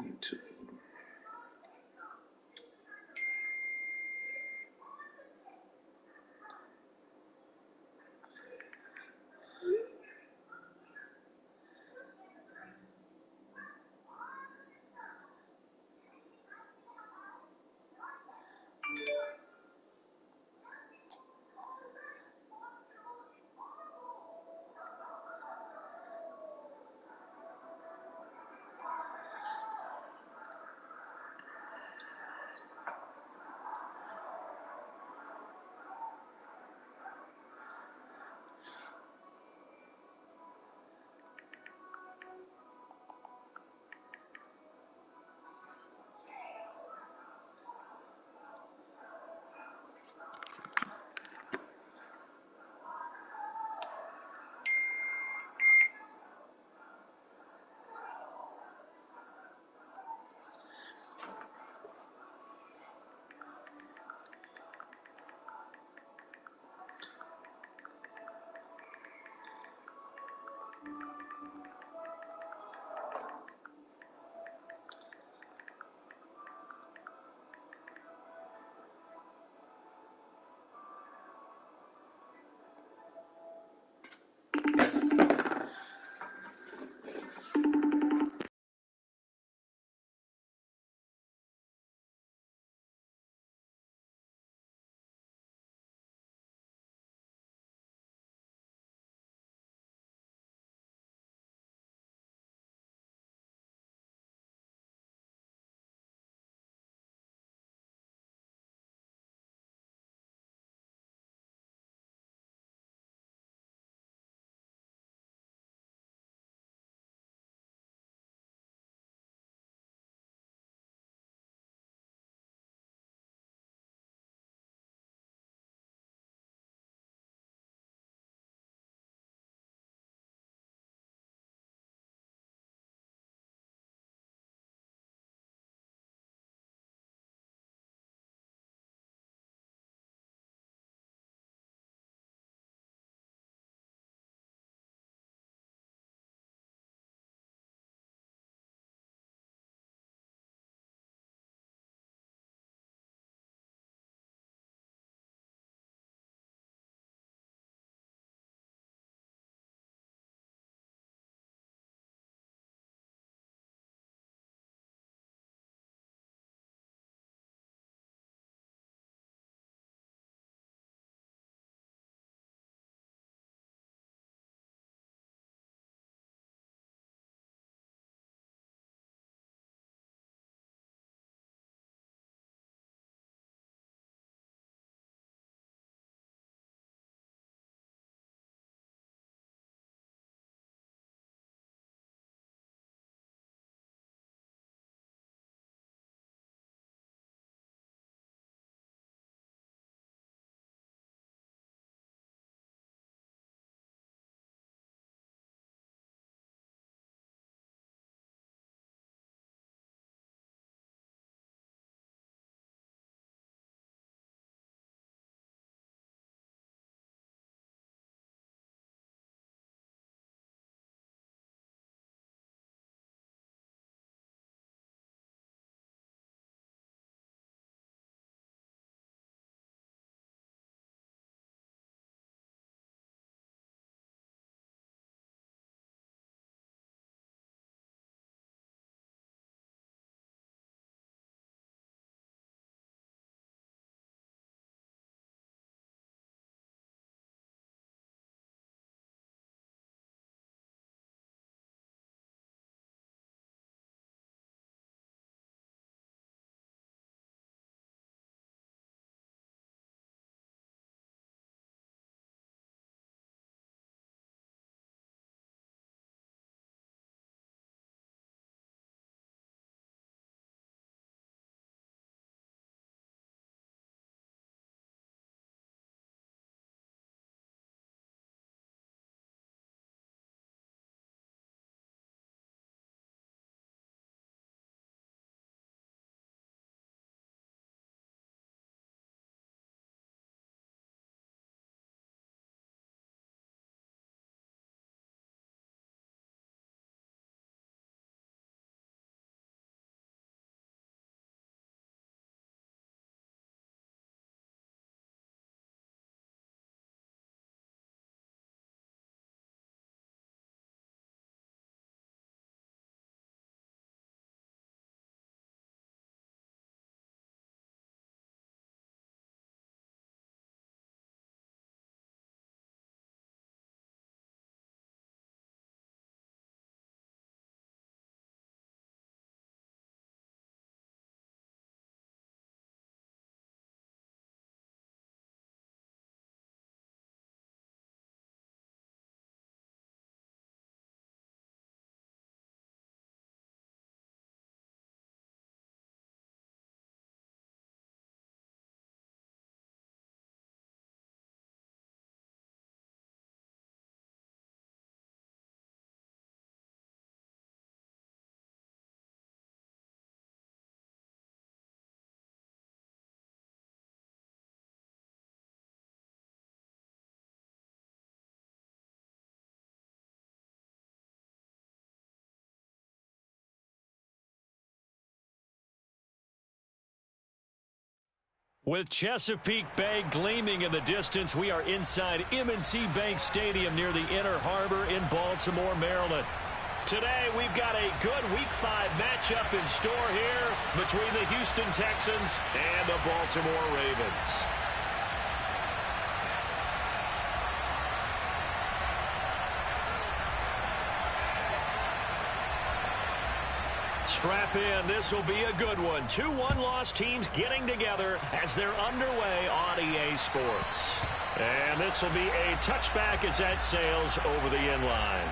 YouTube. With Chesapeake Bay gleaming in the distance, we are inside M&T Bank Stadium near the Inner Harbor in Baltimore, Maryland. Today, we've got a good Week 5 matchup in store here between the Houston Texans and the Baltimore Ravens. Strap in. This will be a good one. 2 one-loss teams getting together as they're underway on EA Sports. And this will be a touchback as that sails over the end line.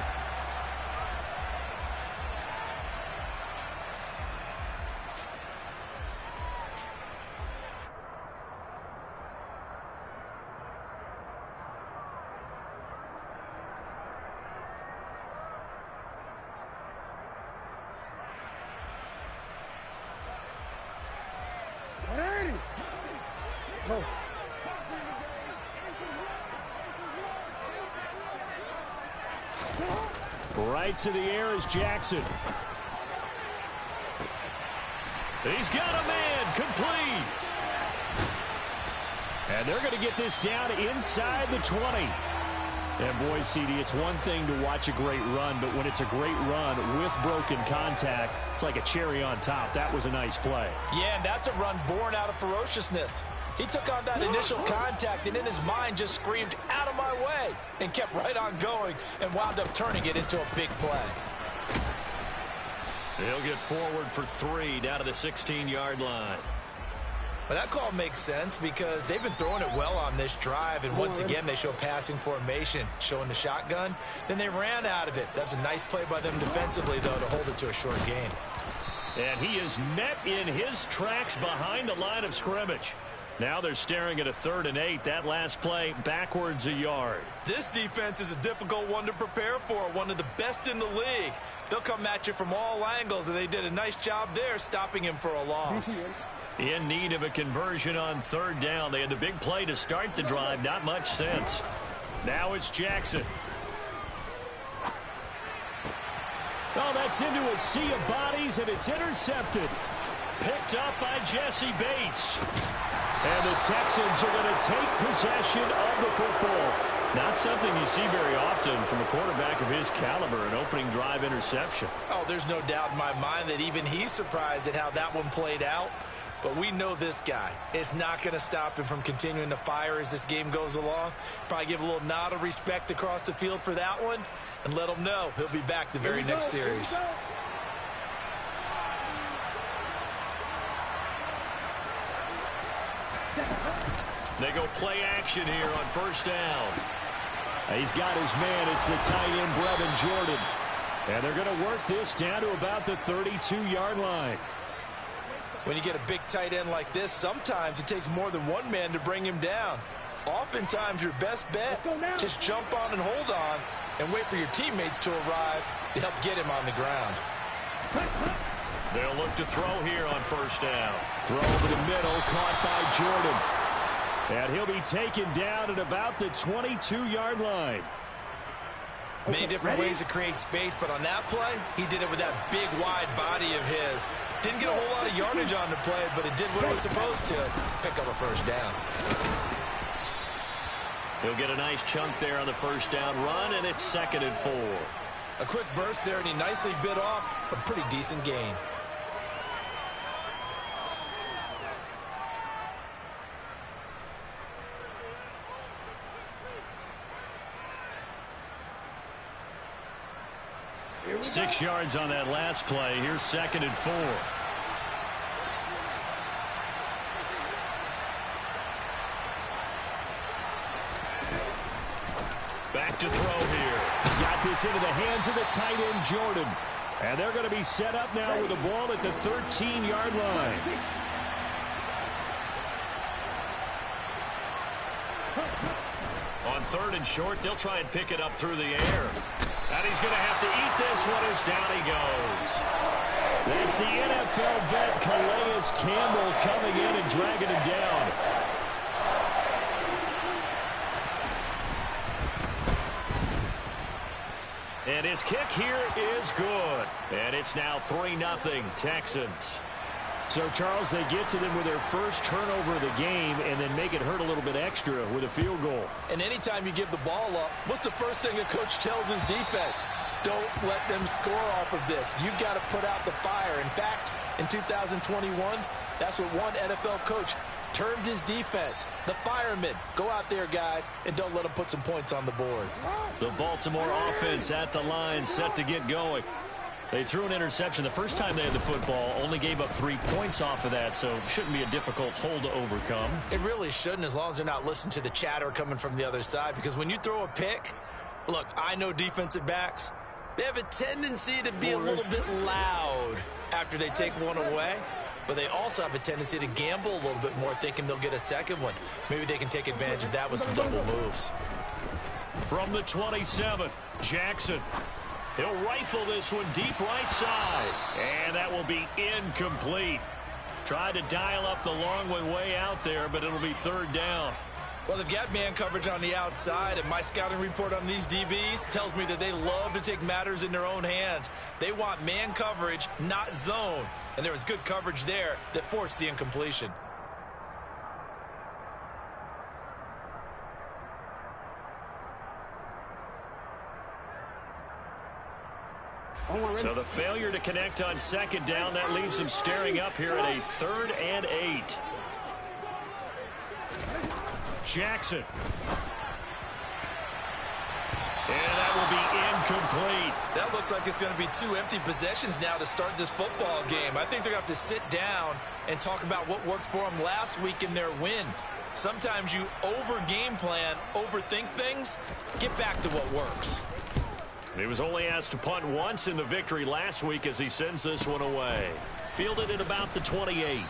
Right to the air is Jackson. He's got a man, complete. And they're going to get this down inside the 20. And boy, CD, it's one thing to watch a great run, but when it's a great run with broken contact, it's like a cherry on top. That was a nice play. Yeah, and that's a run born out of ferociousness. He took on that initial contact and in his mind just screamed, "Out of my way," and kept right on going and wound up turning it into a big play. He'll get forward for 3 down to the 16-yard line. Well, that call makes sense because they've been throwing it well on this drive, and once again they show passing formation, showing the shotgun. Then they ran out of it. That's a nice play by them defensively, though, to hold it to a short gain. And he is met in his tracks behind the line of scrimmage. Now they're staring at a 3rd and 8. That last play backwards a yard. This defense is a difficult one to prepare for, one of the best in the league. They'll come at you from all angles, and they did a nice job there stopping him for a loss. In need of a conversion on 3rd down. They had the big play to start the drive. Not much sense. Now it's Jackson. Oh, that's into a sea of bodies, and it's intercepted. Picked up by Jesse Bates. And the Texans are going to take possession of the football. Not something you see very often from a quarterback of his caliber, an opening drive interception. Oh, there's no doubt in my mind that even he's surprised at how that one played out. But we know this guy is not going to stop him from continuing to fire as this game goes along. Probably give a little nod of respect across the field for that one and let him know he'll be back the very next series. They go play action here on 1st down. He's got his man. It's the tight end, Brevin Jordan. And they're going to work this down to about the 32-yard line. When you get a big tight end like this, sometimes it takes more than one man to bring him down. Oftentimes, your best bet, just jump on and hold on and wait for your teammates to arrive to help get him on the ground. They'll look to throw here on 1st down. Throw over the middle, caught by Jordan. And he'll be taken down at about the 22-yard line. Many different ways to create space, but on that play, he did it with that big, wide body of his. Didn't get a whole lot of yardage on the play, but it did what it was supposed to, pick up a 1st down. He'll get a nice chunk there on the 1st down run, and it's 2nd and 4. A quick burst there, and he nicely bit off a pretty decent gain. Six yards on that last play. Here's 2nd and 4. Back to throw here. Got this into the hands of the tight end, Jordan. And they're going to be set up now with the ball at the 13-yard line. On 3rd and short, they'll try and pick it up through the air. And he's going to have to eat this one as down he goes. That's the NFL vet Calais Campbell coming in and dragging him down. And his kick here is good. And it's now 3-0 Texans. So, Charles, they get to them with their first turnover of the game and then make it hurt a little bit extra with a field goal. And anytime you give the ball up, what's the first thing a coach tells his defense? Don't let them score off of this. You've got to put out the fire. In fact, in 2021, that's what one NFL coach termed his defense. The firemen. Go out there, guys, and don't let them put some points on the board. The Baltimore offense at the line, set to get going. They threw an interception the first time they had the football, only gave up 3 points off of that, so it shouldn't be a difficult hole to overcome. It really shouldn't, as long as they're not listening to the chatter coming from the other side, because when you throw a pick, look, I know defensive backs, they have a tendency to be a little bit loud after they take one away, but they also have a tendency to gamble a little bit more, thinking they'll get a second one. Maybe they can take advantage of that with some double moves. From the 27, Jackson. He'll rifle this one deep right side. And that will be incomplete. Tried to dial up the long one way out there, but it'll be third down. Well, they've got man coverage on the outside, and my scouting report on these DBs tells me that they love to take matters in their own hands. They want man coverage, not zone. And there was good coverage there that forced the incompletion. So the failure to connect on second down, that leaves them staring up here at a 3rd and 8. Jackson. And that will be incomplete. That looks like it's going to be 2 empty possessions now to start this football game. I think they're going to have to sit down and talk about what worked for them last week in their win. Sometimes you over-game plan, overthink things. Get back to what works. He was only asked to punt once in the victory last week as he sends this one away. Fielded at about the 28.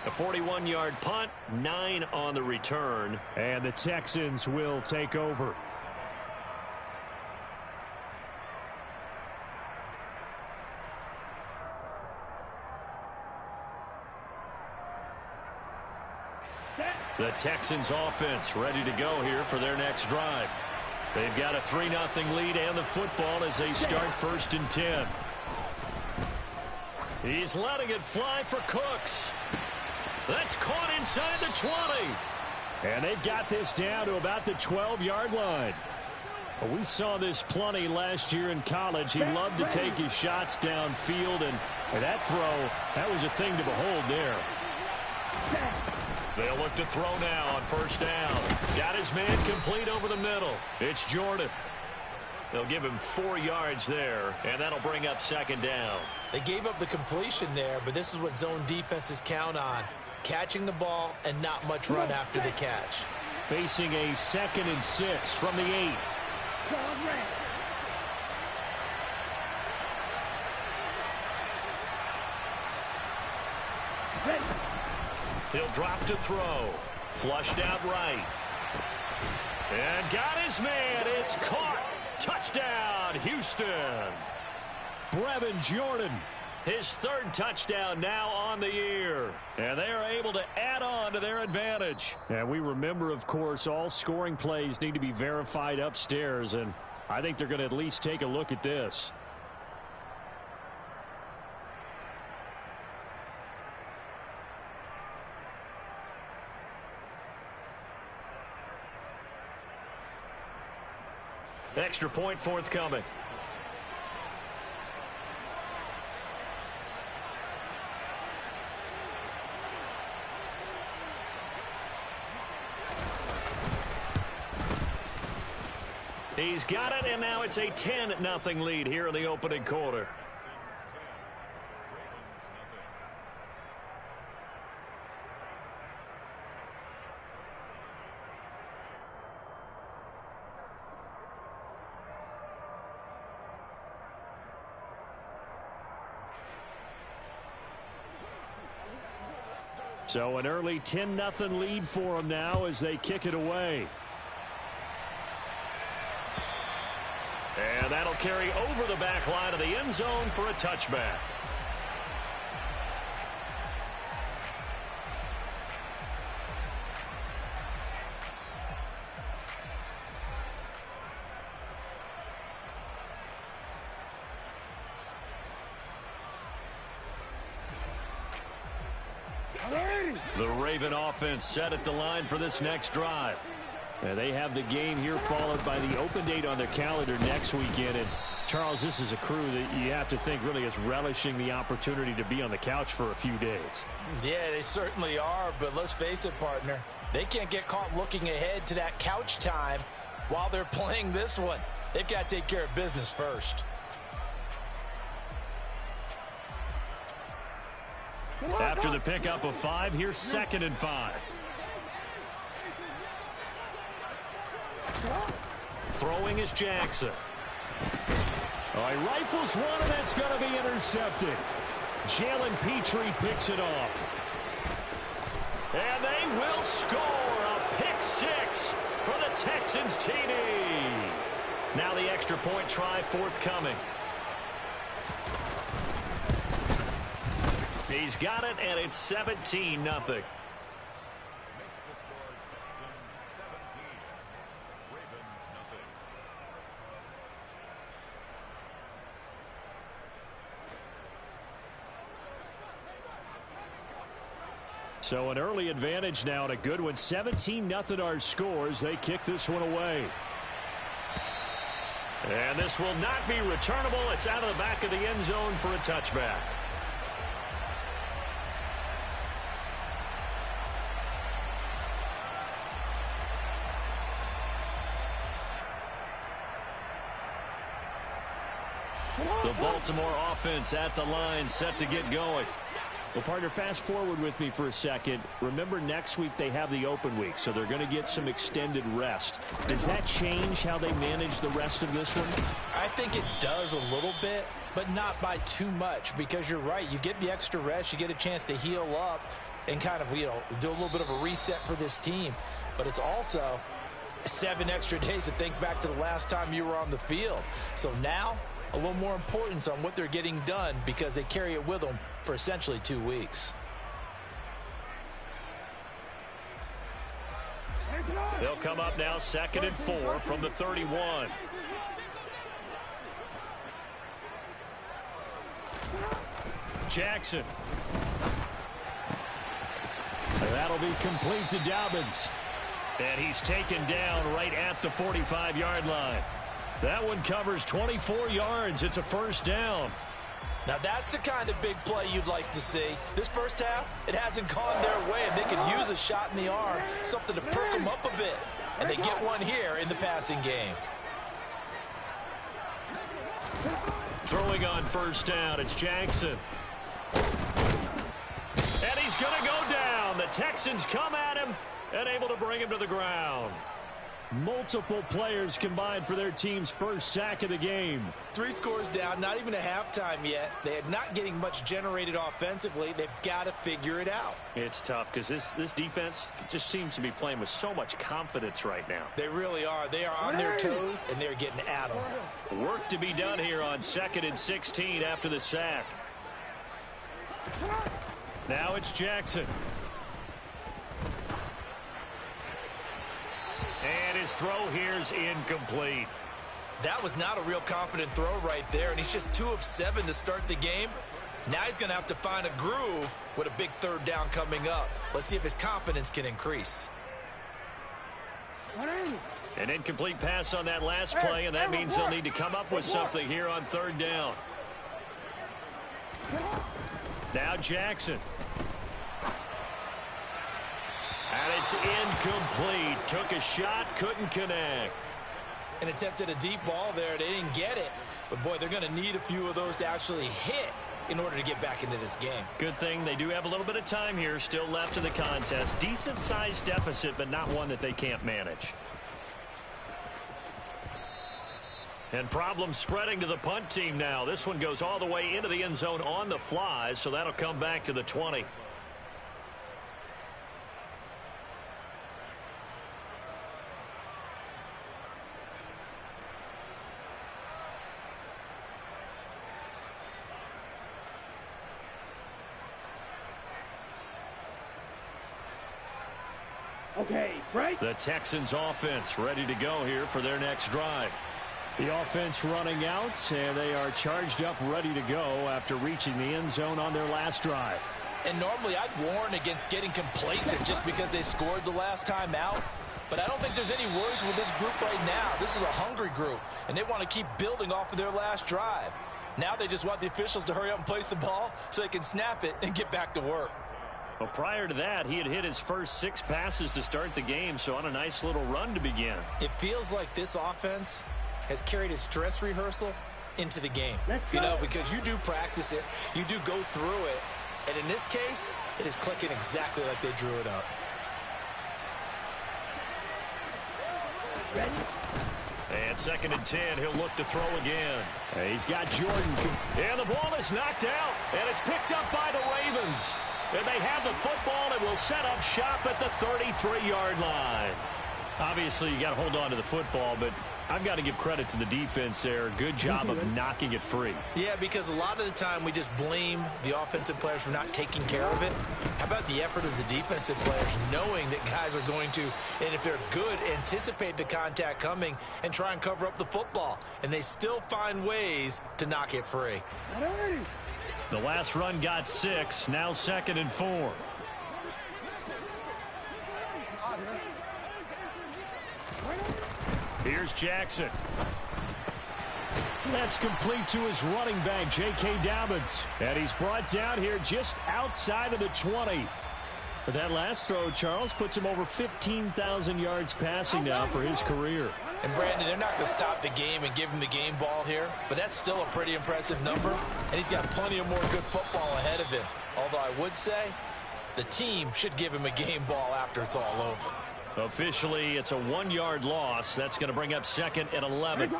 A 41-yard punt, 9 on the return. And the Texans will take over. The Texans offense ready to go here for their next drive. They've got a 3-0 lead and the football as they start 1st and 10. He's letting it fly for Cooks. That's caught inside the 20. And they've got this down to about the 12-yard line. Well, we saw this plenty last year in college. He loved to take his shots downfield, and that throw, that was a thing to behold there. They'll look to throw now on 1st down. Got his man complete over the middle. It's Jordan. They'll give him 4 yards there, and that'll bring up 2nd down. They gave up the completion there, but this is what zone defenses count on. Catching the ball and not much run after the catch. Facing a 2nd and 6 from the 8. He'll drop to throw. Flushed out right. And got his man. It's caught. Touchdown, Houston. Brevin Jordan, his 3rd touchdown now on the year. And they are able to add on to their advantage. And we remember, of course, all scoring plays need to be verified upstairs. And I think they're going to at least take a look at this. Extra point forthcoming. He's got it, and now it's a 10-0 lead here in the opening quarter. So an early 10-0 lead for them now as they kick it away. And that'll carry over the back line of the end zone for a touchback. The Raven offense set at the line for this next drive. And they have the game here followed by the open date on their calendar next weekend. And Charles, this is a crew that you have to think really is relishing the opportunity to be on the couch for a few days. Yeah, they certainly are, but let's face it, partner. They can't get caught looking ahead to that couch time while they're playing this one. They've got to take care of business first. After the pickup of 5, here's 2nd and 5. Throwing is Jackson. Oh, he rifles one, and that's going to be intercepted. Jalen Petrie picks it off. And they will score a pick 6 for the Texans TD. Now the extra point try forthcoming. He's got it, and it's 17-0. So an early advantage now and a good one. 17-0 our scores. They kick this one away. And this will not be returnable. It's out of the back of the end zone for a touchback. The Baltimore offense at the line, set to get going. Well, partner, fast forward with me for a second. Remember, next week they have the open week, so they're going to get some extended rest. Does that change how they manage the rest of this one? I think it does a little bit, but not by too much, because you're right. You get the extra rest, you get a chance to heal up and kind of, do a little bit of a reset for this team. But it's also 7 extra days to think back to the last time you were on the field. So now, a little more importance on what they're getting done because they carry it with them for essentially 2 weeks. They'll come up now 2nd and 4 from the 31. Jackson. That'll be complete to Dobbins. And he's taken down right at the 45-yard line. That one covers 24 yards. It's a first down. Now that's the kind of big play you'd like to see. This first half, it hasn't gone their way, and they could use a shot in the arm, something to perk them up a bit. And they get one here in the passing game. Throwing on first down, it's Jackson. And he's going to go down. The Texans come at him and able to bring him to the ground. Multiple players combined for their team's first sack of the game. 3 scores down, not even a halftime yet. They are not getting much generated offensively. They've got to figure it out. It's tough because this defense just seems to be playing with so much confidence right now. They really are. They are on their toes, and they're getting at them. Work to be done here on 2nd and 16 after the sack. Now it's Jackson. And his throw here is incomplete. That was not a real confident throw right there, and he's just 2 of 7 to start the game. Now he's going to have to find a groove with a big 3rd down coming up. Let's see if his confidence can increase. An incomplete pass on that last play, and that means they'll need to come up with something here on 3rd down. Now Jackson. And it's incomplete. Took a shot, couldn't connect. And attempted a deep ball there. They didn't get it. But, boy, they're going to need a few of those to actually hit in order to get back into this game. Good thing they do have a little bit of time here still left in the contest. Decent-sized deficit, but not one that they can't manage. And problems spreading to the punt team now. This one goes all the way into the end zone on the fly, so that'll come back to the 20. Okay, right. The Texans offense ready to go here for their next drive. The offense running out, and they are charged up, ready to go after reaching the end zone on their last drive. And normally I'd warn against getting complacent just because they scored the last time out. But I don't think there's any worries with this group right now. This is a hungry group, and they want to keep building off of their last drive. Now they just want the officials to hurry up and place the ball so they can snap it and get back to work. Well, prior to that, he had hit his first 6 passes to start the game, so on a nice little run to begin. It feels like this offense has carried its dress rehearsal into the game. You know, because you do practice it, you do go through it, and in this case, it is clicking exactly like they drew it up. And 2nd and 10, he'll look to throw again. He's got Jordan. And the ball is knocked out, and it's picked up by the Ravens. And they have the football and will set up shop at the 33-yard line. Obviously, you got to hold on to the football, but I've got to give credit to the defense there. Good job of knocking it free. Yeah, because a lot of the time we just blame the offensive players for not taking care of it. How about the effort of the defensive players knowing that guys are going to, and if they're good, anticipate the contact coming and try and cover up the football. And they still find ways to knock it free. The last run got 6. Now 2nd and 4. Here's Jackson. That's complete to his running back, J.K. Dobbins. And he's brought down here just outside of the 20. But that last throw, Charles, puts him over 15,000 yards passing now for his career. And, Brandon, they're not going to stop the game and give him the game ball here, but that's still a pretty impressive number, and he's got plenty of more good football ahead of him. Although I would say the team should give him a game ball after it's all over. Officially, it's a 1-yard loss. That's going to bring up 2nd and 11.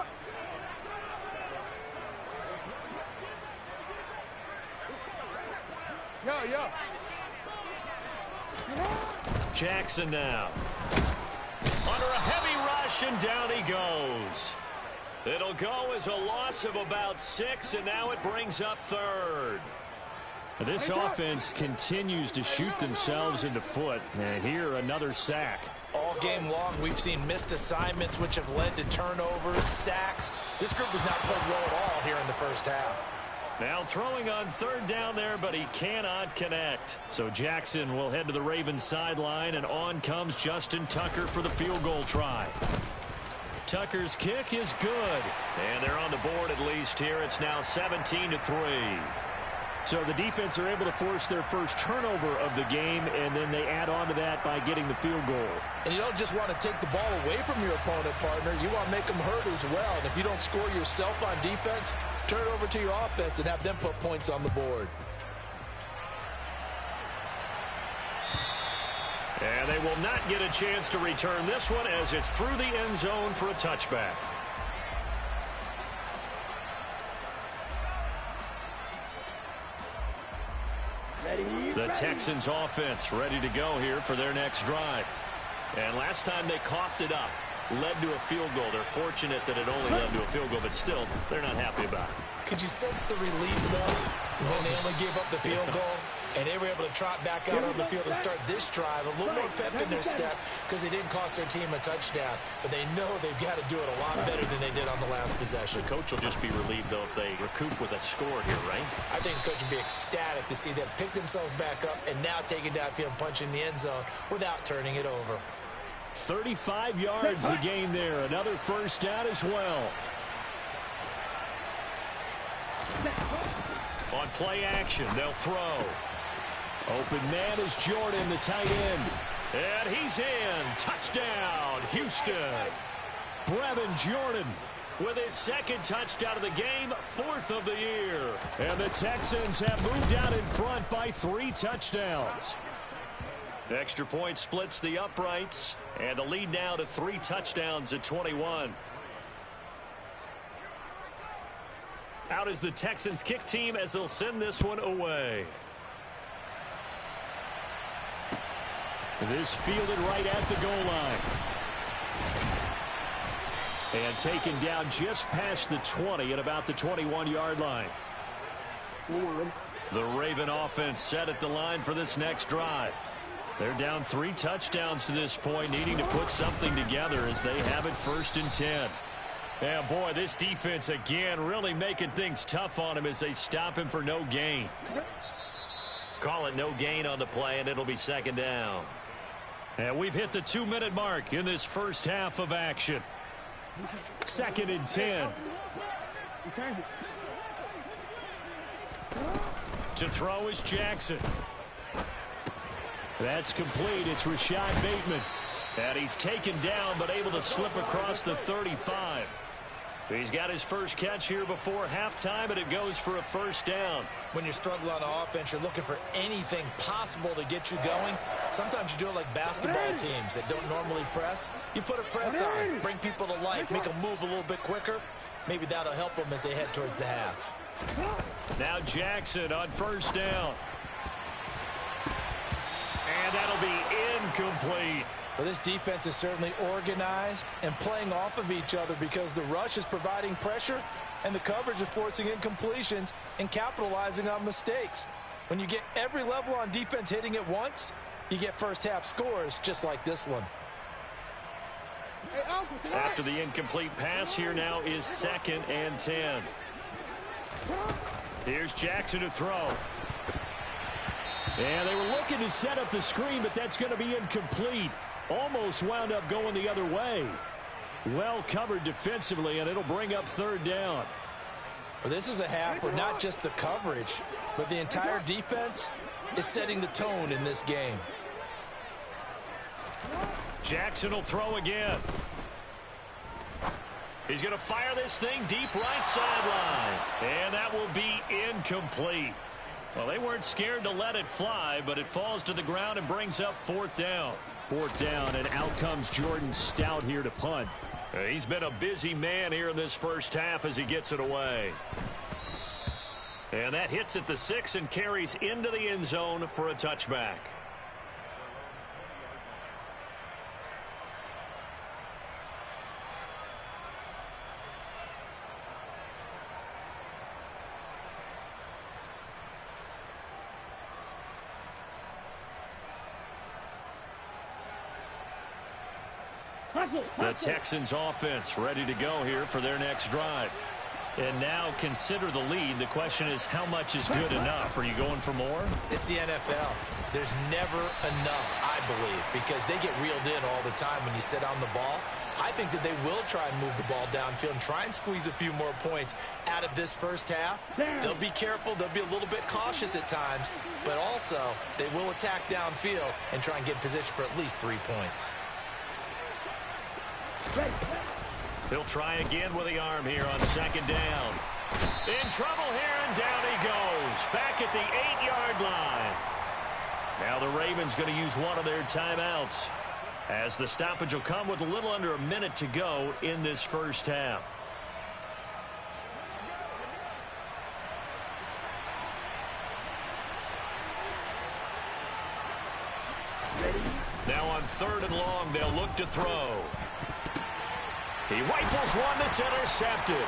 Jackson now. Under a heavy rush, and down he goes. It'll go as a loss of about 6, and now it brings up 3rd. This offense continues to shoot themselves in the foot. And here, another sack. All game long, we've seen missed assignments, which have led to turnovers, sacks. This group has not played well at all here in the first half. Now throwing on 3rd down there, but he cannot connect. So Jackson will head to the Ravens sideline, and on comes Justin Tucker for the field goal try. Tucker's kick is good, and they're on the board at least here. It's now 17-3. So the defense are able to force their first turnover of the game, and then they add on to that by getting the field goal. And you don't just want to take the ball away from your opponent, partner. You want to make them hurt as well. And if you don't score yourself on defense, turn it over to your offense and have them put points on the board. And they will not get a chance to return this one as it's through the end zone for a touchback. The Texans offense ready to go here for their next drive. And last time they coughed it up, led to a field goal. They're fortunate that it only led to a field goal, but still, they're not happy about it. Could you sense the relief, though, when they only gave up the field goal? And they were able to trot back out on the field and start this drive. A little more pep in their step because they didn't cost their team a touchdown. But they know they've got to do it a lot better than they did on the last possession. The coach will just be relieved, though, if they recoup with a score here, right? I think the coach would be ecstatic to see them pick themselves back up and now take it downfield and punch in the end zone without turning it over. 35 yards the gain there. Another first down as well. On play action, they'll throw. Open man is Jordan, the tight end. And he's in. Touchdown, Houston. Brevin Jordan with his 2nd touchdown of the game, 4th of the year. And the Texans have moved out in front by 3 touchdowns. The extra point splits the uprights, and the lead now to 3 touchdowns at 21. Out is the Texans kick team as they'll send this one away. This fielded right at the goal line. And taken down just past the 20 at about the 21-yard line. The Raven offense set at the line for this next drive. They're down 3 touchdowns to this point, needing to put something together as they have it 1st and 10. Yeah, boy, this defense again really making things tough on him as they stop him for no gain. Call it no gain on the play, and it'll be second down. And we've hit the 2-minute mark in this first half of action. 2nd and 10. To throw is Jackson. That's complete. It's Rashad Bateman. And he's taken down but able to slip across the 35. He's got his first catch here before halftime, and it goes for a first down. When you're struggling on offense, you're looking for anything possible to get you going. Sometimes you do it like basketball teams that don't normally press. You put a press on, bring people to life, make them move a little bit quicker. Maybe that'll help them as they head towards the half. Now Jackson on first down. And that'll be incomplete. Well, this defense is certainly organized and playing off of each other because the rush is providing pressure and the coverage is forcing incompletions and capitalizing on mistakes. When you get every level on defense hitting at once, you get first half scores just like this one. After the incomplete pass, here now is 2nd and 10. Here's Jackson to throw. And they were looking to set up the screen, but that's going to be incomplete. Almost wound up going the other way. Well covered defensively, and it'll bring up 3rd down. Well, this is a half where not just the coverage, but the entire defense is setting the tone in this game. Jackson will throw again. He's going to fire this thing deep right sideline. And that will be incomplete. Well, they weren't scared to let it fly, but it falls to the ground and brings up 4th down. 4th down, and out comes Jordan Stout here to punt. He's been a busy man here in this first half as he gets it away. And that hits at the 6 and carries into the end zone for a touchback. The Texans offense ready to go here for their next drive. And now consider the lead. The question is, how much is good enough? Are you going for more? It's the NFL. There's never enough, I believe, because they get reeled in all the time when you sit on the ball. I think that they will try and move the ball downfield and try and squeeze a few more points out of this first half. They'll be careful. They'll be a little bit cautious at times, but also they will attack downfield and try and get in position for at least 3 points. He'll try again with the arm here on 2nd down. In trouble here, and down he goes. Back at the 8-yard line. Now the Ravens going to use one of their timeouts, as the stoppage will come with a little under a minute to go in this first half. Now on 3rd and long, they'll look to throw. He rifles one that's intercepted.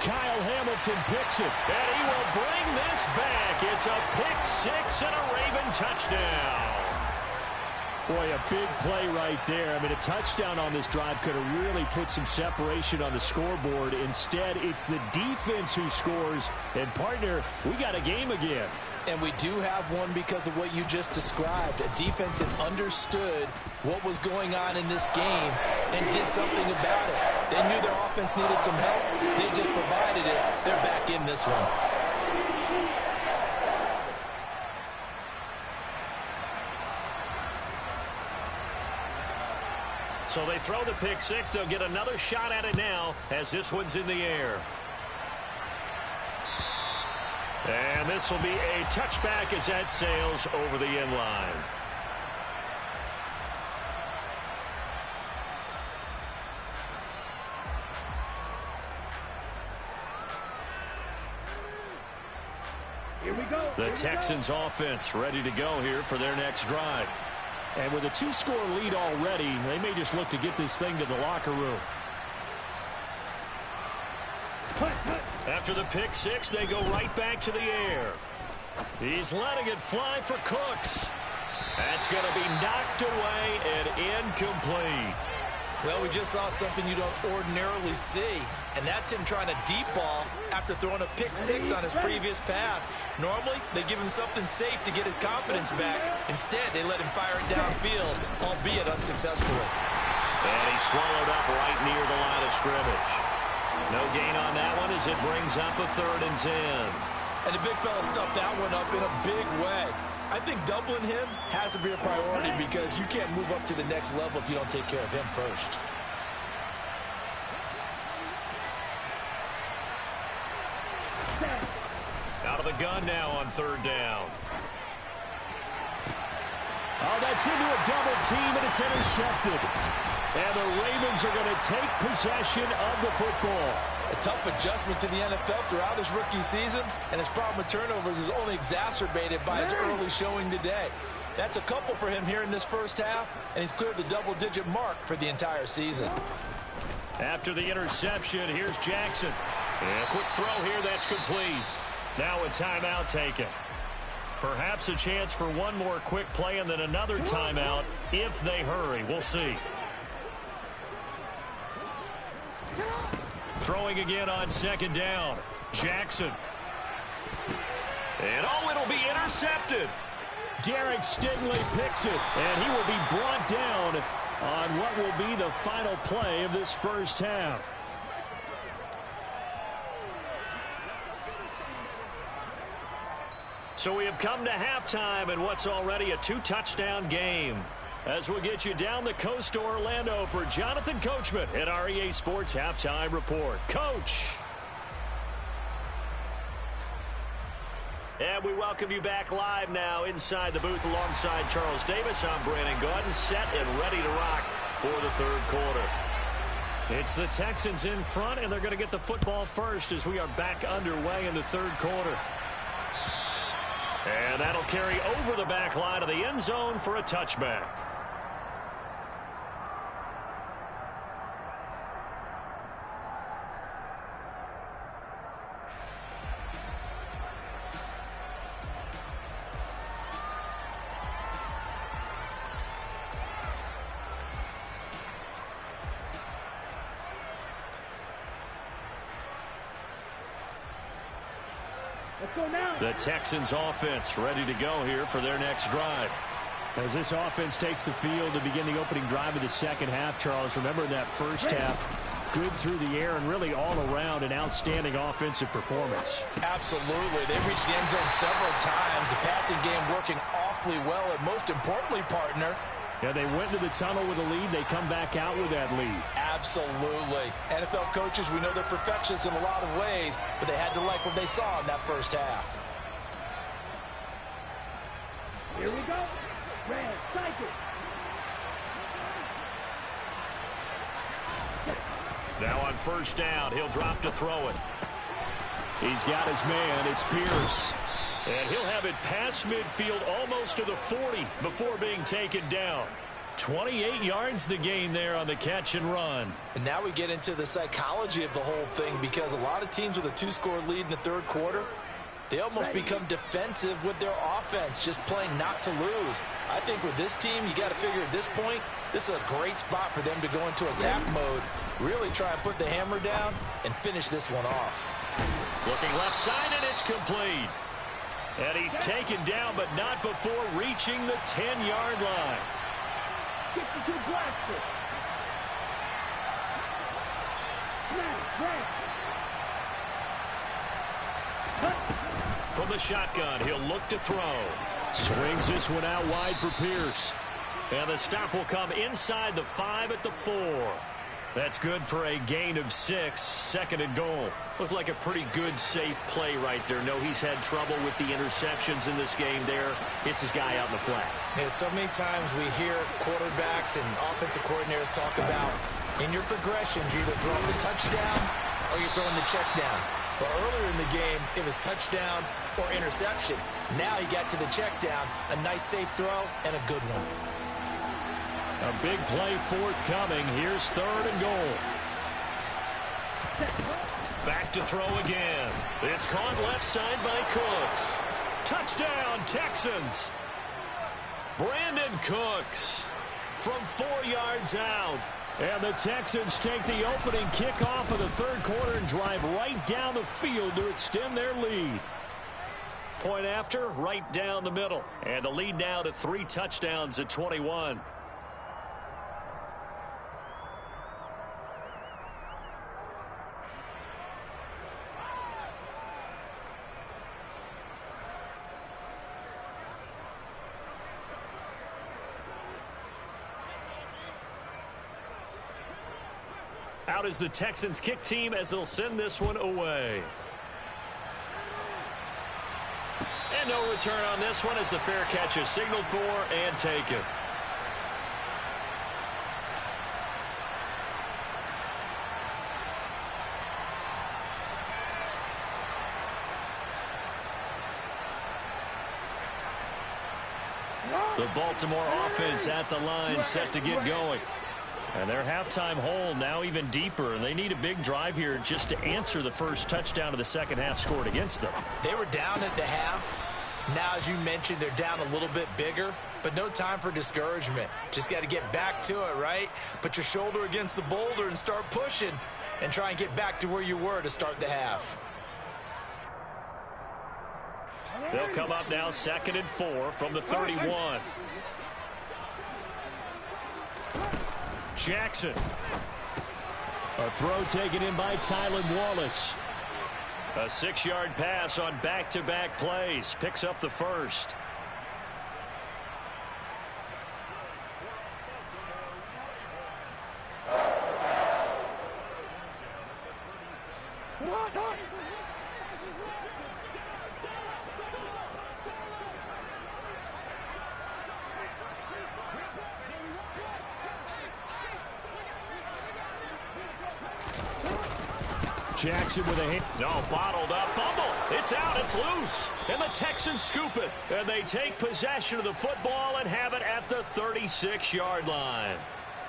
Kyle Hamilton picks it. And he will bring this back. It's a pick 6 and a Raven touchdown. Boy, a big play right there. I mean, a touchdown on this drive could have really put some separation on the scoreboard. Instead, it's the defense who scores. And, partner, we got a game again. And we do have one because of what you just described. A defense that understood what was going on in this game and did something about it. They knew their offense needed some help. They just provided it. They're back in this one. So they throw the pick 6. They'll get another shot at it now as this one's in the air. And this will be a touchback as that sails over the end line. Here we go. The Texans offense ready to go here for their next drive. And with a 2-score lead already, they may just look to get this thing to the locker room. After the pick 6, they go right back to the air. He's letting it fly for Cooks. That's going to be knocked away and incomplete. Well, we just saw something you don't ordinarily see, and that's him trying to deep ball after throwing a pick six on his previous pass. Normally, they give him something safe to get his confidence back. Instead, they let him fire it downfield, albeit unsuccessfully. And he swallowed up right near the line of scrimmage. No gain on that one as it brings up a 3rd and 10. And the big fella stuffed that one up in a big way. I think doubling him has to be a priority because you can't move up to the next level if you don't take care of him first. Out of the gun now on 3rd down. Oh, that's into a double team, and it's intercepted. And the Ravens are going to take possession of the football. A tough adjustment to the NFL throughout his rookie season, and his problem with turnovers is only exacerbated by his early showing today. That's a couple for him here in this first half, and he's cleared the double-digit mark for the entire season. After the interception, here's Jackson. And a quick throw here that's complete. Now a timeout taken. Perhaps a chance for one more quick play and then another timeout if they hurry. We'll see. Throwing again on 2nd down. Jackson. And it'll be intercepted. Derek Stingley picks it, and he will be brought down on what will be the final play of this first half. So we have come to halftime in what's already a 2-touchdown game. As we'll get you down the coast to Orlando for Jonathan Coachman at our EA Sports Halftime Report. Coach. And we welcome you back live now inside the booth alongside Charles Davis. I'm Brandon Gaudin, set and ready to rock for the 3rd quarter. It's the Texans in front, and they're going to get the football first as we are back underway in the 3rd quarter. And that'll carry over the back line of the end zone for a touchback. The Texans offense ready to go here for their next drive. As this offense takes the field to begin the opening drive of the second half, Charles, remember that first half, good through the air and really all around an outstanding offensive performance. Absolutely. They reached the end zone several times. The passing game working awfully well, and most importantly, partner, yeah, they went to the tunnel with a lead. They come back out with that lead. Absolutely. NFL coaches, we know they're perfectionists in a lot of ways, but they had to like what they saw in that first half. Here we go. Red, cycle. Now on 1st down, he'll drop to throw it. He's got his man. It's Pierce. And he'll have it past midfield almost to the 40 before being taken down. 28 yards the gain there on the catch and run. And now we get into the psychology of the whole thing, because a lot of teams with a 2-score lead in the 3rd quarter, they almost become defensive with their offense, just playing not to lose. I think with this team, you got to figure at this point, this is a great spot for them to go into attack mode, really try and put the hammer down and finish this one off. Looking left side, and it's complete. And he's taken down, but not before reaching the 10-yard line. From the shotgun, he'll look to throw. Swings this one out wide for Pierce. And the stop will come inside the 5 at the 4. That's good for a gain of 6, 2nd and goal. Looked like a pretty good, safe play right there. No, he's had trouble with the interceptions in this game there. Hits his guy out in the flat. Yeah, so many times we hear quarterbacks and offensive coordinators talk about in your progressions, you're either throwing the touchdown or you're throwing the check down. But earlier in the game, it was touchdown or interception. Now he got to the check down, a nice safe throw, and a good one. A big play forthcoming. Here's 3rd and goal. Back to throw again. It's caught left side by Cooks. Touchdown, Texans. Brandon Cooks from 4 yards out. And the Texans take the opening kickoff of the third quarter and drive right down the field to extend their lead. Point after, right down the middle. And the lead now to 3 touchdowns at 21. Out is the Texans kick team as they'll send this one away. And no return on this one as the fair catch is signaled for and taken. The Baltimore offense at the line set to get going. And their halftime hole now even deeper. And they need a big drive here just to answer the first touchdown of the second half scored against them. They were down at the half. Now, as you mentioned, they're down a little bit bigger. But no time for discouragement. Just got to get back to it, right? Put your shoulder against the boulder and start pushing. And try and get back to where you were to start the half. They'll come up now 2nd and 4 from the 31. Jackson. A throw taken in by Tylan Wallace. A 6-yard pass on back-to-back plays. Picks up the first. Jackson with a hit. No, bottled up. Fumble. It's out. It's loose. And the Texans scoop it. And they take possession of the football and have it at the 36-yard line.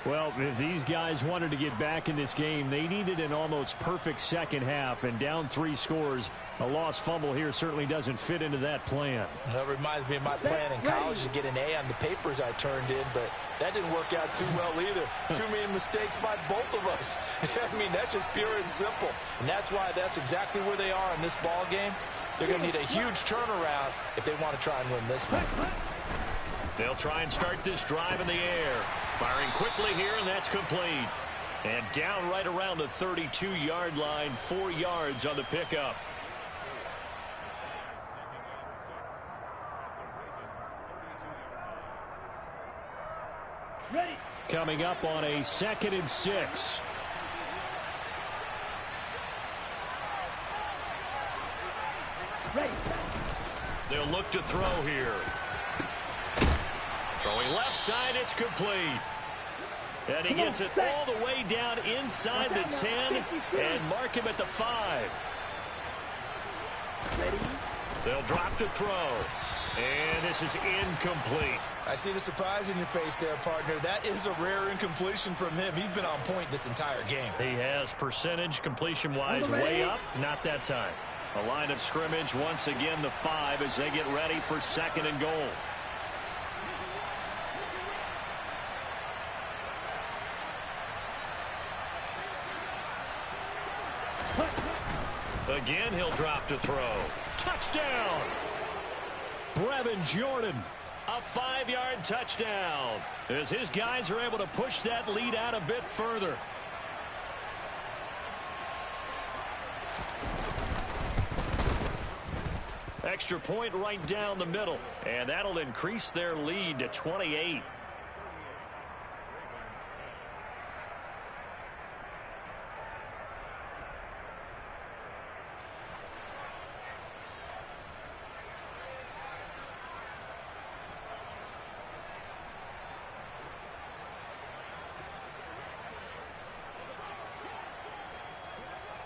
Well, if these guys wanted to get back in this game, they needed an almost perfect second half. And down 3 scores, a lost fumble here certainly doesn't fit into that plan. That reminds me of my plan in college to get an A on the papers I turned in, but that didn't work out too well either. Too many mistakes by both of us. I mean, that's just pure and simple. And that's why that's exactly where they are in this ball game. They're going to need a huge turnaround if they want to try and win this one. They'll try and start this drive in the air. Firing quickly here, and that's complete. And down right around the 32-yard line, 4 yards on the pickup. Ready. Coming up on a 2nd and 6. Ready. They'll look to throw here. Throwing left side, it's complete. And he gets it all the way down inside the 10 and mark him at the 5. Ready. They'll drop to throw. And this is incomplete. I see the surprise in your face there, partner. That is a rare incompletion from him. He's been on point this entire game. He has percentage completion-wise way up. Not that time. A line of scrimmage, once again the 5 as they get ready for 2nd and goal. Again, he'll drop to throw. Touchdown! Brevin Jordan, a 5-yard touchdown, as his guys are able to push that lead out a bit further. Extra point right down the middle, and that'll increase their lead to 28.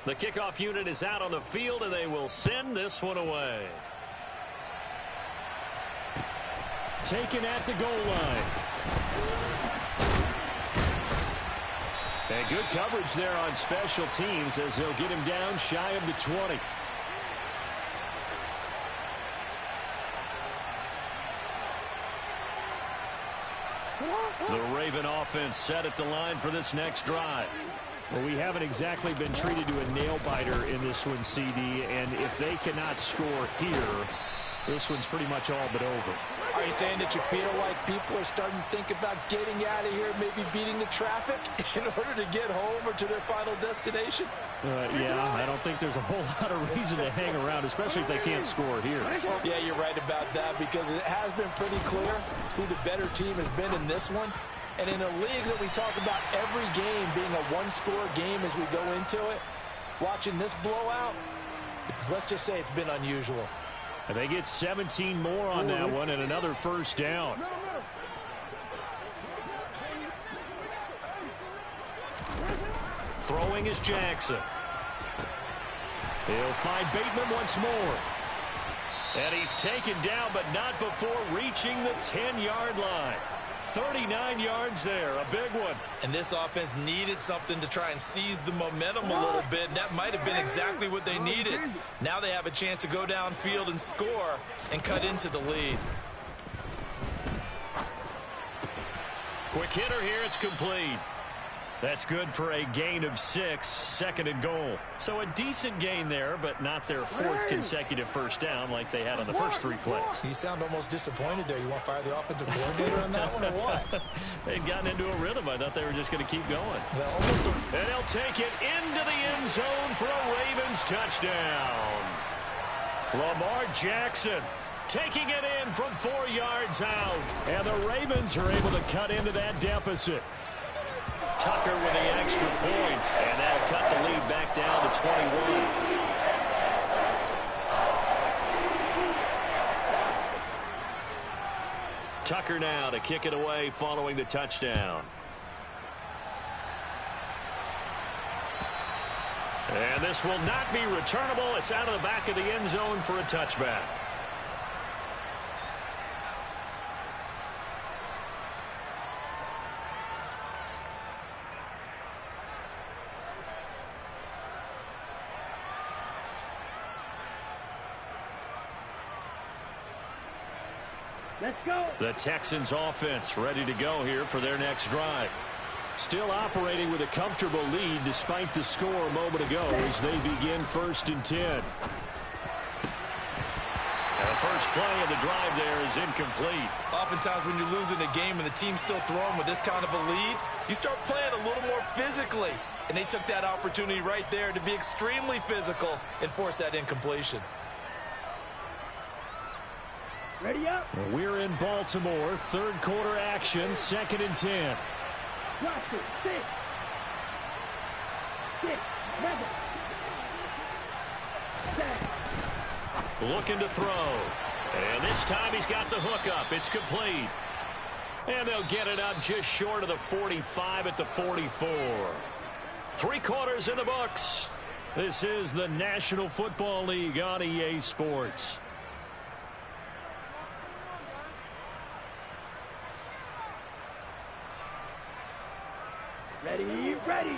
The kickoff unit is out on the field, and they will send this one away. Taken at the goal line. And good coverage there on special teams as they'll get him down shy of the 20. The Raven offense set at the line for this next drive. Well, we haven't exactly been treated to a nail-biter in this one, CD, and if they cannot score here, this one's pretty much all but over. Are you saying that you feel like people are starting to think about getting out of here, maybe beating the traffic in order to get home or to their final destination? Yeah, I don't think there's a whole lot of reason to hang around, especially if they can't score here. Yeah, you're right about that, because it has been pretty clear who the better team has been in this one. And in a league that we talk about every game being a one-score game as we go into it, watching this blowout, let's just say it's been unusual. And they get 17 more on that one and another first down. Throwing is Jackson. He'll find Bateman once more. And he's taken down, but not before reaching the 10-yard line. 39 yards there, a big one. And this offense needed something to try and seize the momentum a little bit. And that might have been exactly what they needed. Now they have a chance to go downfield and score and cut into the lead. Quick hitter here, it's complete. That's good for a gain of 6, second and goal. So a decent gain there, but not their 4th consecutive first down like they had on the first 3 plays. You sound almost disappointed there. You want to fire the offensive coordinator on that one or what? They'd gotten into a rhythm. I thought they were just going to keep going. Well, and he'll take it into the end zone for a Ravens touchdown. Lamar Jackson taking it in from 4 yards out. And the Ravens are able to cut into that deficit. Tucker with the extra point, and that'll cut the lead back down to 21. Tucker now to kick it away following the touchdown. And this will not be returnable. It's out of the back of the end zone for a touchback. Let's go. The Texans offense ready to go here for their next drive. Still operating with a comfortable lead despite the score a moment ago as they begin 1st and 10. And the first play of the drive there is incomplete. Oftentimes when you're losing a game and the team's still throwing with this kind of a lead, you start playing a little more physically. And they took that opportunity right there to be extremely physical and force that incompletion. Ready up. We're in Baltimore. 3rd quarter action. 2nd and 10. Watch it. 6. 6. 7. 7. Looking to throw. And this time he's got the hook up. It's complete. And they'll get it up just short of the 45 at the 44. 3 quarters in the books. This is the National Football League on EA Sports. Ready, ready.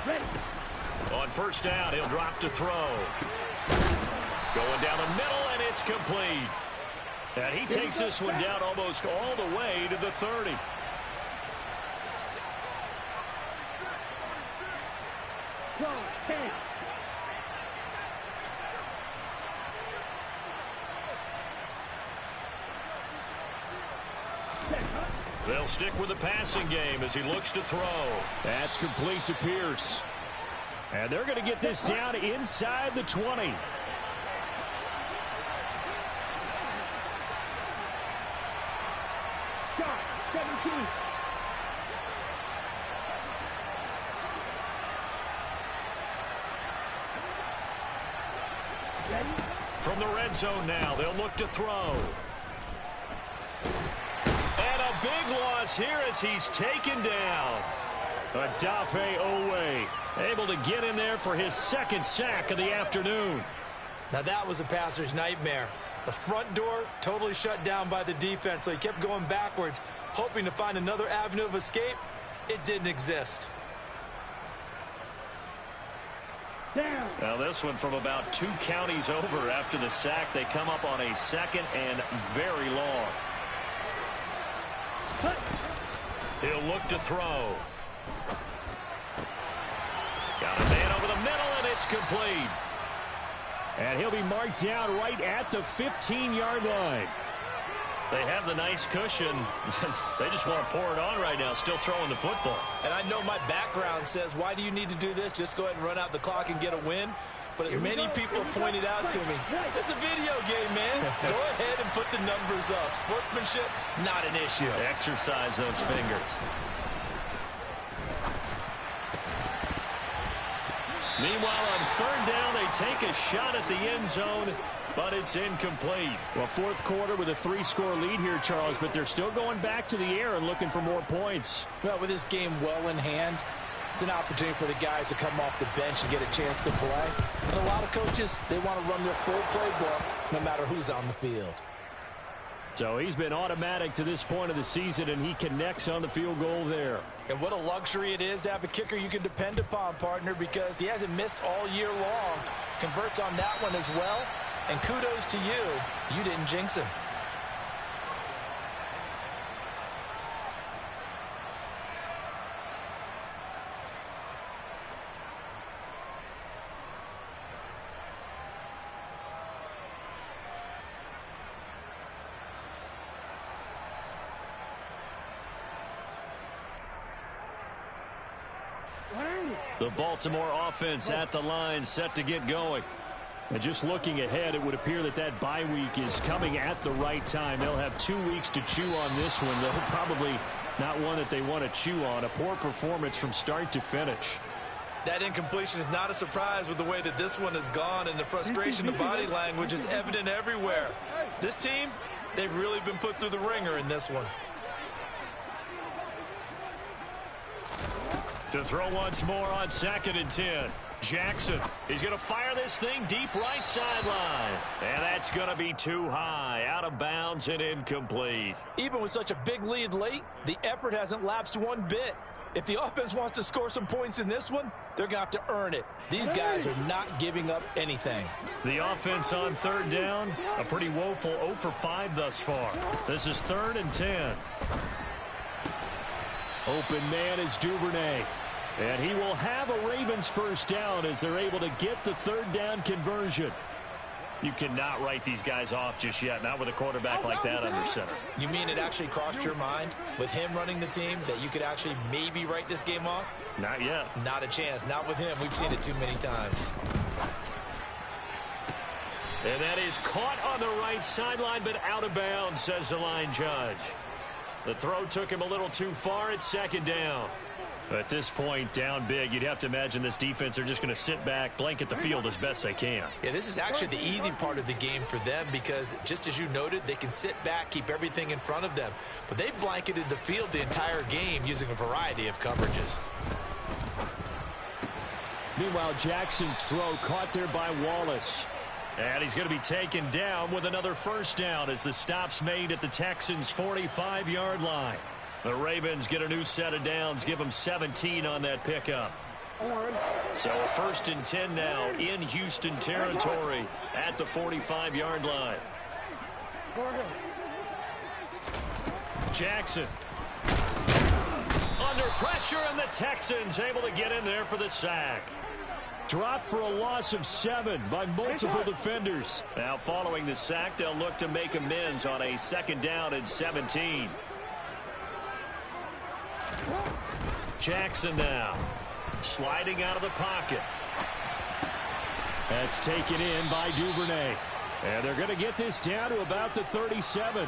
Ready. On first down, he'll drop to throw. Going down the middle, and it's complete. And he takes this one down almost all the way to the 30. Go, 10. They'll stick with the passing game as he looks to throw. That's complete to Pierce. And they're going to get this down inside the 20. Shot, 17. Ready? From the red zone now, they'll look to throw. And a big loss here as he's taken down. Odafe Owe able to get in there for his 2nd sack of the afternoon. Now that was a passer's nightmare. The front door totally shut down by the defense, so he kept going backwards, hoping to find another avenue of escape. It didn't exist. Down. Now this one from about 2 counties over after the sack. They come up on a second and very long. He'll look to throw. Got a man over the middle, and it's complete. And he'll be marked down right at the 15-yard line. They have the nice cushion. They just want to pour it on right now, still throwing the football. And I know my background says, why do you need to do this? Just go ahead and run out the clock and get a win. But as many people pointed out to me, it's a video game, man. Go ahead and put the numbers up. Sportsmanship, not an issue. Exercise those fingers. Meanwhile, on third down, they take a shot at the end zone, but it's incomplete. Well, fourth quarter with a 3-score lead here, Charles, but they're still going back to the air and looking for more points. Well, with this game well in hand, it's an opportunity for the guys to come off the bench and get a chance to play. And a lot of coaches, they want to run their full playbook no matter who's on the field. So he's been automatic to this point of the season, and he connects on the field goal there. And what a luxury it is to have a kicker you can depend upon, partner, because he hasn't missed all year long. Converts on that one as well. And kudos to you. You didn't jinx him. The Baltimore offense at the line, set to get going. And just looking ahead, it would appear that that bye week is coming at the right time. They'll have 2 weeks to chew on this one, though probably not one that they want to chew on. A poor performance from start to finish. That incompletion is not a surprise with the way that this one has gone, and the frustration of body language is evident everywhere. This team, they've really been put through the ringer in this one. To throw once more on 2nd and 10. Jackson, he's going to fire this thing deep right sideline. And that's going to be too high, out of bounds and incomplete. Even with such a big lead late, the effort hasn't lapsed one bit. If the offense wants to score some points in this one, they're going to have to earn it. These guys are not giving up anything. The offense on third down, a pretty woeful 0 for 5 thus far. This is 3rd and 10. Open man is Duvernay. And he will have a Ravens first down as they're able to get the third down conversion. You cannot write these guys off just yet, not with a quarterback like that under center. You mean it actually crossed your mind with him running the team that you could actually maybe write this game off? Not yet. Not a chance. Not with him. We've seen it too many times. And that is caught on the right sideline, but out of bounds, says the line judge. The throw took him a little too far at 2nd down. At this point, down big, you'd have to imagine this defense are just going to sit back, blanket the field as best they can. Yeah, this is actually the easy part of the game for them because, just as you noted, they can sit back, keep everything in front of them. But they've blanketed the field the entire game using a variety of coverages. Meanwhile, Jackson's throw caught there by Wallace. And he's going to be taken down with another first down as the stop's made at the Texans' 45-yard line. The Ravens get a new set of downs, give them 17 on that pickup. So a 1st and 10 now in Houston territory at the 45-yard line. Jackson under pressure, and the Texans able to get in there for the sack. Dropped for a loss of 7 by multiple defenders. Now following the sack, they'll look to make amends on a 2nd down and 17. Jackson now sliding out of the pocket. That's taken in by Duvernay. And they're going to get this down to about the 37.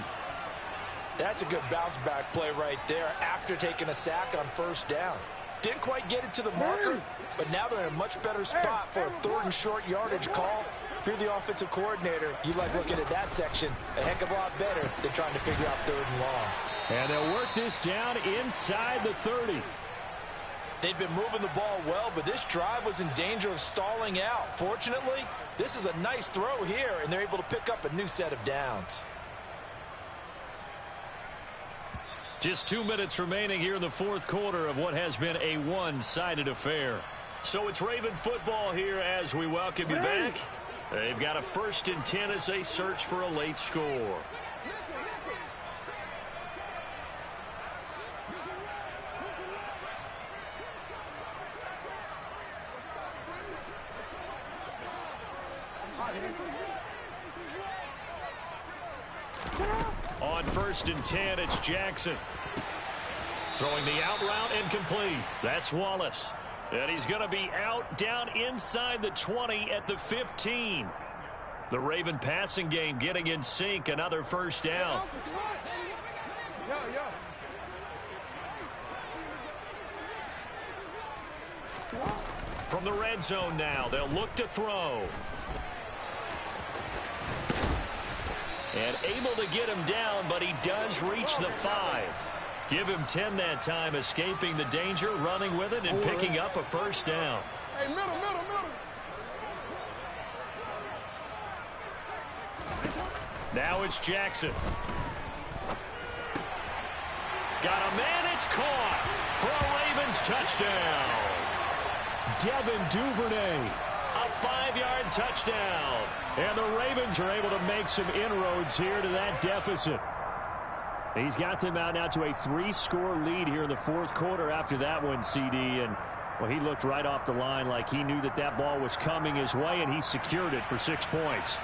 That's a good bounce back play right there after taking a sack on 1st down. Didn't quite get it to the marker, but now they're in a much better spot for a 3rd and short yardage call. If you're the offensive coordinator, you like looking at that section a heck of a lot better than trying to figure out 3rd and long. And they'll work this down inside the 30. They've been moving the ball well, but this drive was in danger of stalling out. Fortunately, this is a nice throw here, and they're able to pick up a new set of downs. Just 2 minutes remaining here in the 4th quarter of what has been a one-sided affair. So it's Raven football here as we welcome you back. They've got a 1st and 10 as they search for a late score. On 1st and 10, it's Jackson. Throwing the out route incomplete. That's Wallace. And he's going to be out down inside the 20 at the 15. The Raven passing game getting in sync. Another 1st down. From the red zone now, they'll look to throw. And able to get him down, but he does reach the 5. Give him 10 that time, escaping the danger, running with it, and picking up a 1st down. Hey, middle. Now it's Jackson. Got a man, it's caught for a Ravens touchdown. Devin Duvernay. A 5-yard touchdown. And the Ravens are able to make some inroads here to that deficit. He's got them out now to a 3-score lead here in the 4th quarter after that one, CD. And, well, he looked right off the line like he knew that that ball was coming his way, and he secured it for 6 points.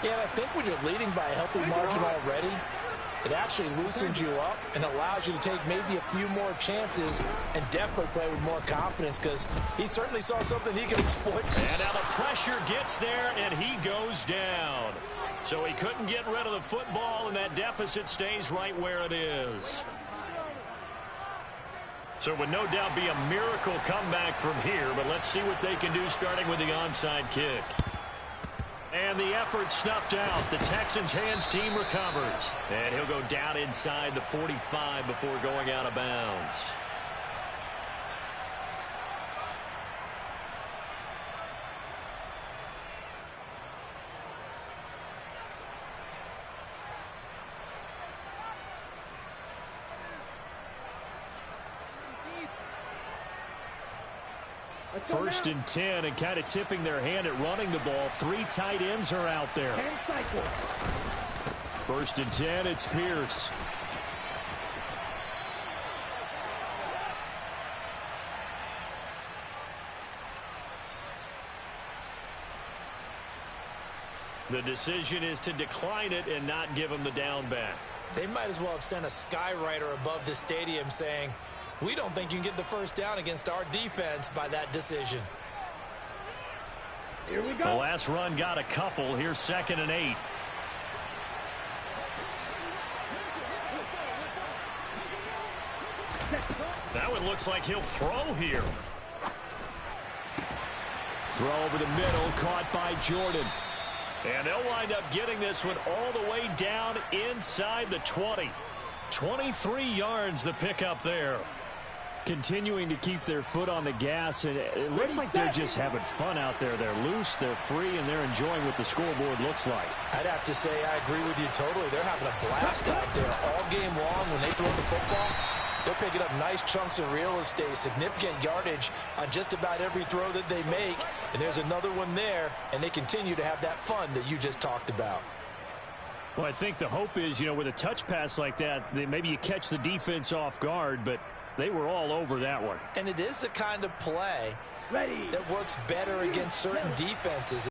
Yeah, and I think when you're leading by a healthy margin already, it actually loosens you up and allows you to take maybe a few more chances and definitely play with more confidence because he certainly saw something he could exploit. And now the pressure gets there, and he goes down. So he couldn't get rid of the football, and that deficit stays right where it is. So it would no doubt be a miracle comeback from here, but let's see what they can do starting with the onside kick. And the effort snuffed out. The Texans' hands team recovers. And he'll go down inside the 45 before going out of bounds. First and 10, and kind of tipping their hand at running the ball. 3 tight ends are out there. 1st and 10, it's Pierce. The decision is to decline it and not give him the down back. They might as well have sent a skywriter above the stadium saying, we don't think you can get the 1st down against our defense by that decision. Here we The go. last run got a couple. Here's 2nd and 8. That one looks like he'll throw here. Throw over the middle, caught by Jordan. And they'll wind up getting this one all the way down inside the 20. 23 yards the pickup there. Continuing to keep their foot on the gas, and it looks like they're just having fun out there. They're loose, they're free, and they're enjoying what the scoreboard looks like. I'd have to say I agree with you totally. They're having a blast out there all game long when they throw the football. They're picking up nice chunks of real estate, significant yardage on just about every throw that they make. And there's another one there, and they continue to have that fun that you just talked about. Well, I think the hope is, with a touch pass like that, maybe you catch the defense off guard, but they were all over that one. And it is the kind of play that works better against certain defenses.